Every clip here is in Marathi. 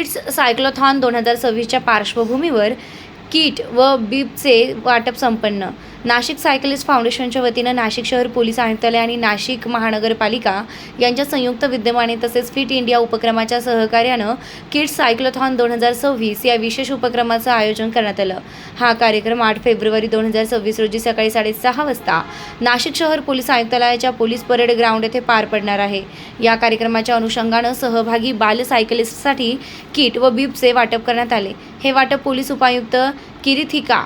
किड्स सायक्लोथॉन 2026च्या पार्श्वभूमीवर किट व बीपचे वाटप संपन्न. नाशिक सायकलिस्ट फाउंडेशनच्या वतीनं नाशिक शहर पोलीस आयुक्तालय आणि नाशिक महानगरपालिका यांच्या संयुक्त विद्यमाने तसेच फिट इंडिया उपक्रमाच्या सहकार्यानं किड्स सायक्लोथॉन 2026 या विशेष उपक्रमाचं आयोजन करण्यात आलं. हा कार्यक्रम 8 फेब्रुवारी 2026 रोजी सकाळी 6:30 वाजता नाशिक शहर पोलीस आयुक्तालयाच्या पोलीस परेड ग्राउंड येथे पार पडणार आहे. या कार्यक्रमाच्या अनुषंगानं सहभागी बाल सायकलिस्टसाठी किट व बीपचे वाटप करण्यात आले. हे वाटप पोलीस उपायुक्त किरीथिका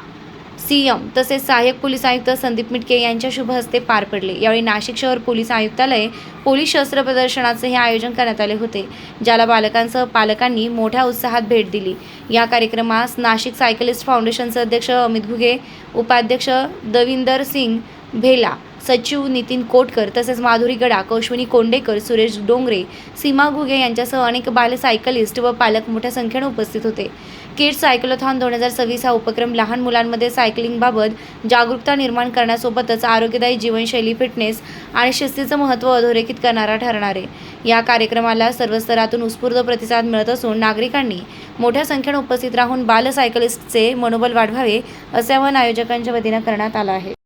सीएम तसेच सहाय्यक पोलीस आयुक्त संदीप मिटके यांच्या शुभ हस्ते पार पडले. यावेळी नाशिक शहर पोलीस आयुक्तालय पोलीस शस्त्र प्रदर्शनाचे हे आयोजन करण्यात आले होते, ज्याला बालकांसह पालकांनी मोठ्या उत्साहात भेट दिली. या कार्यक्रमास नाशिक सायकलिस्ट फाउंडेशनचे अध्यक्ष अमित घुगे, उपाध्यक्ष दविंदर सिंग भेला, सचिव नितीन कोटकर तसेच माधुरी गडाख, अश्विनी कोंडेकर, सुरेश डोंगरे, सीमा घुगे यांच्यासह अनेक बाल सायकलिस्ट व पालक मोठ्या संख्येने उपस्थित होते. किड्स सायक्लोथॉन 2026 हा उपक्रम लहान मुलांमध्ये सायकलिंगबाबत जागरूकता निर्माण करण्यासोबतच आरोग्यदायी जीवनशैली, फिटनेस आणि शिस्तीचं महत्त्व अधोरेखित करणारा ठरणार आहे. या कार्यक्रमाला सर्व स्तरातून उत्स्फूर्त प्रतिसाद मिळत असून नागरिकांनी मोठ्या संख्येने उपस्थित राहून बाल सायकलिस्टचे मनोबल वाढवावे असे आवाहन आयोजकांच्या वतीनं करण्यात आलं आहे.